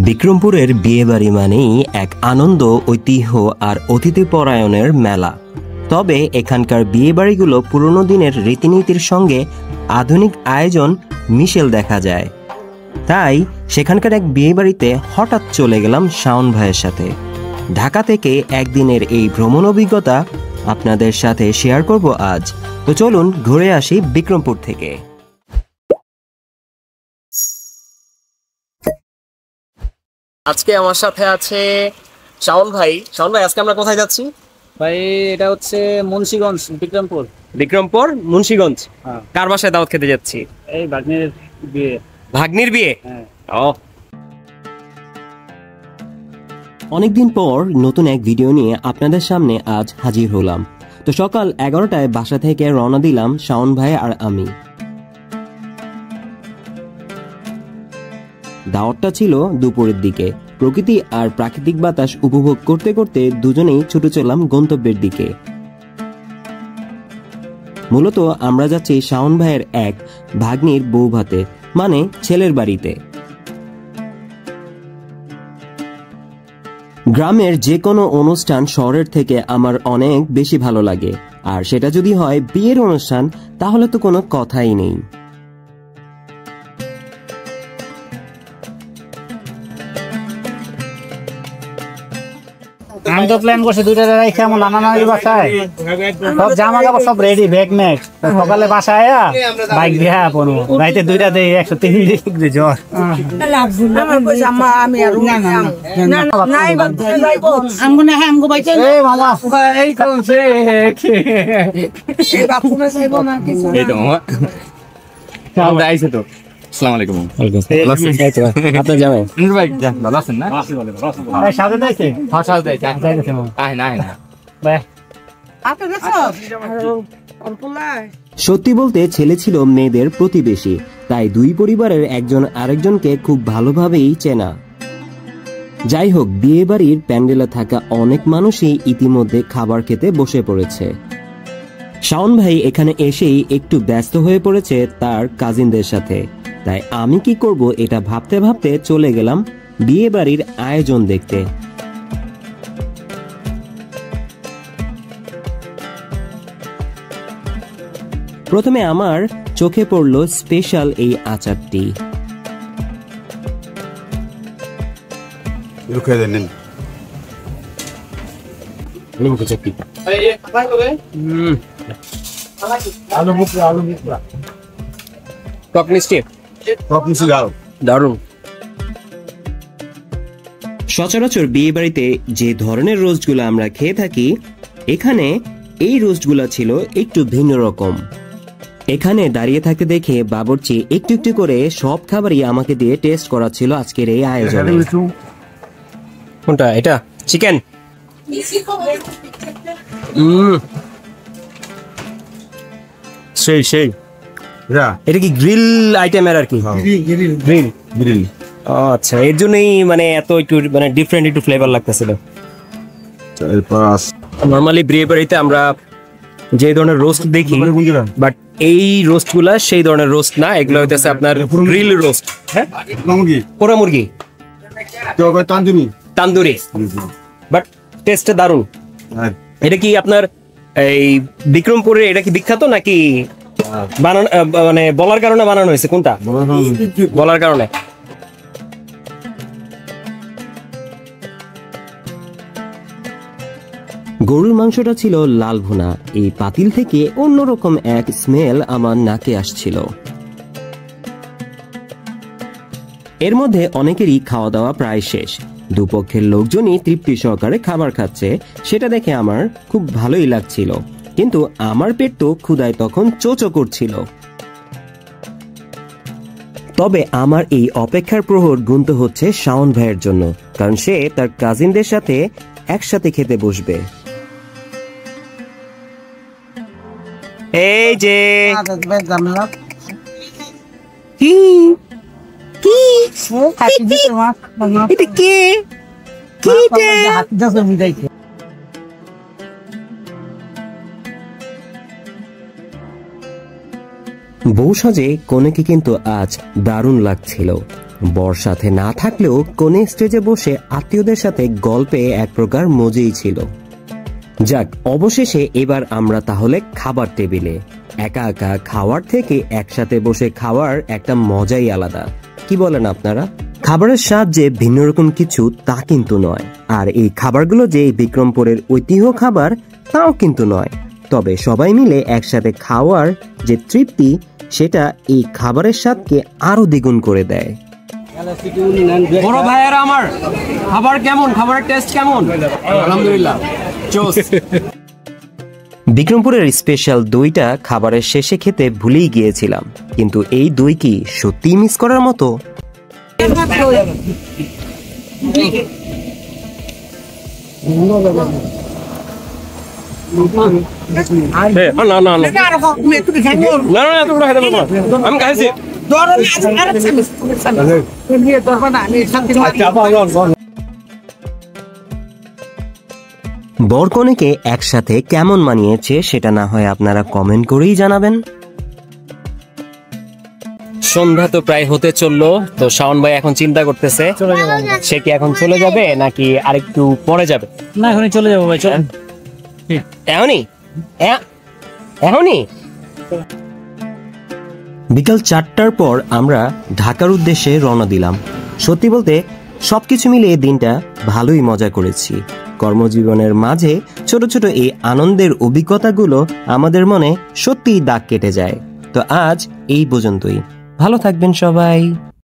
বিক্রমপুরের বিয়েবাড়ি মানেই এক আনন্দ, ঐতিহ্য আর অতিথিপরায়ণের মেলা। তবে এখানকার বিয়েবাড়িগুলো পুরনো দিনের রীতিনীতির সঙ্গে আধুনিক আয়োজন মিশেল দেখা যায়। তাই সেখানকার এক বিয়েবাড়িতে হঠাৎ চলে গেলাম শাওন ভাইয়ের সাথে। ঢাকা থেকে একদিনের এই ভ্রমণ অভিজ্ঞতা আপনাদের সাথে শেয়ার করব আজ। তো চলুন ঘুরে আসি বিক্রমপুর থেকে। আজকে আমার সাথে আছে শাওন ভাই। শাওন ভাই, আজকে আমরা কোথায় যাচ্ছি? ভাই এটা হচ্ছে মুন্সিগঞ্জ, বিক্রমপুর। বিক্রমপুর মুন্সিগঞ্জ। হ্যাঁ। কার বাসায় দাওয়াত খেতে যাচ্ছি? এই ভাগ্নের বিয়ে। ভাগ্নির বিয়ে? হ্যাঁ। ও, অনেকদিন পর নতুন এক ভিডিও নিয়ে আপনাদের সামনে আজ হাজির হলাম। তো সকাল 11টায় বাসা থেকে রওনা দিলাম শাওন ভাই আর আমি। দাওয়াতটা ছিল দুপুরের দিকে। প্রকৃতি আর প্রাকৃতিক বাতাস উপভোগ করতে করতে দুজনেই ছুটে চললাম গন্তব্যের দিকে। মূলত আমরা যাচ্ছি শাওন ভাইয়ের এক ভাগ্নির বউ ভাতে, মানে ছেলের বাড়িতে। গ্রামের যে কোনো অনুষ্ঠান শহরের থেকে আমার অনেক বেশি ভালো লাগে, আর সেটা যদি হয় বিয়ের অনুষ্ঠান তাহলে তো কোনো কথাই নেই। আমি তো প্ল্যান করছি দুইটা রাইখে আমার নানা নানির বাসায় সব জামা কাপড় সব রেডি, ব্যাগ ম্যাগ। সকালে বাসায় আয়া বাইক দিয়ে পড়বো। রাইতে দুইটা দেই 103 ডিগ্রি জ্বর। সত্যি বলতে ছেলে ছিল মেয়েদের প্রতিবেশী, তাই দুই পরিবারের একজন আরেকজনকে খুব ভালোভাবেই চেনা। যাই হোক, বিয়ে বাড়ির প্যান্ডেলে থাকা অনেক মানুষই ইতিমধ্যে খাবার খেতে বসে পড়েছে। শাওন ভাই এখানে এসেই একটু ব্যস্ত হয়ে পড়েছে তার কাজিনদের সাথে। তাই আমি কি করব এটা ভাবতে ভাবতে চলে গেলাম বিয়ে বাড়ির আয়োজন দেখতে। প্রথমে আমার চোখে পড়ল স্পেশাল এই আচারটি। দারুণ। সচরাচর বিয়ে বাড়িতে যে ধরনের রোস্টগুলো আমরা খেয়ে থাকি, এখানে এই রোস্টগুলো ছিল একটু ভিন্ন রকম। এখানে দাঁড়িয়ে থাকতে দেখে বাবুর্চি একটু একটু করে সব খাবারই আমাকে দিয়ে টেস্ট করাচ্ছিল আজকের এই আয়োজনে। কোনটা? এটা চিকেন। সেই সেই। এটা কি গ্রিল আইটেমের আর কি? গ্রিল। আচ্ছা, এর জন্যই মানে এত একটু মানে ডিফারেন্ট একটু ফ্লেভার লাগতেছিল। নরমালি বিয়ে বাড়িতে আমরা যে ধরনের রোস্ট দেখি, বাট এই রোস্ট গুলা সেই ধরনের রোস্ট না। এগুলো হইতেছে আপনার গ্রিল রোস্ট। হ্যাঁ, পোড়া মুরগি, তান্দুরি, বাট টেস্টে দারুণ। এটা কি আপনার এই বিক্রমপুরে এটা কি বিখ্যাত নাকি বানানো মানে বলার কারণে বানানো হয়েছে? কোনটা বলার কারণে? গরুর মাংসটা ছিল লাল ভুনা। এই পাতিল থেকে অন্যরকম এক স্মেল আমার নাকে আসছিল। এর মধ্যে অনেকেরই খাওয়া দাওয়া প্রায় শেষ। দুপক্ষের লোকজনই তৃপ্তি সহকারে খাবার খাচ্ছে, সেটা দেখে আমার খুব ভালোই লাগছিল। কিন্তু আমার পেট তো ক্ষুধায় তখন চোচো করছিল। তবে আমার এই অপেক্ষার প্রহর গুনতে হচ্ছে শাওন ভাইয়ের জন্য, কারণ সে তার কাজিনদের সাথে একসাথে খেতে বসবে। এই যে বউ সাজে কনেকে কিন্তু আজ দারুণ লাগছিল। বর সাথে না থাকলেও কোণে স্টেজে বসে আত্মীয়দের সাথে গল্পে এক প্রকার মজেই ছিল। যাক, অবশেষে এবার আমরা তাহলে খাবার টেবিলে। একা একা খাওয়ার থেকে একসাথে বসে খাওয়ার একটা মজাই আলাদা, কি বলেন আপনারা? খাবারের স্বাদ যে ভিন্ন রকম কিছু তা কিন্তু নয়, আর এই খাবারগুলো যে বিক্রমপুরের ঐতিহ্য খাবার তাও কিন্তু নয়। তবে সবাই মিলে একসাথে খাওয়ার যে তৃপ্তি, সেটা এই খাবারের স্বাদকে আরো দ্বিগুণ করে দেয়। বড় ভাইয়েরা আমার, খাবার কেমন? খাবারের টেস্ট কেমন? আলহামদুলিল্লাহ, জোস। বিক্রমপুরের স্পেশাল দইটা খাবারের শেষে খেতে ভুলেই গিয়েছিলাম, কিন্তু এই দই কি সত্যিই মিস করার মতো? আমি খাইছি। বরকনেকে একসাথে কেমন মানিয়েছে সেটা না হয় আপনারা কমেন্ট করেই জানাবেন। সন্ধ্যা তো প্রায় হতে চললো, তো শাওন ভাই এখন চিন্তা করতেছে সে কি এখন চলে যাবে নাকি আরেকটু পরে যাবে। না, এখনই চলে যাবো ভাই, চলেন। এখনই এখনই বিকাল 4টার পর আমরা ঢাকার উদ্দেশ্যে রওনা দিলাম। সত্যি বলতে সবকিছু মিলিয়ে দিনটা ভালোই মজা করেছি। কর্মজীবনের মাঝে ছোট ছোট এই আনন্দের অভিজ্ঞতাগুলো আমাদের মনে সত্যিই দাগ কেটে যায়। তো আজ এই পর্যন্তই, ভালো থাকবেন সবাই।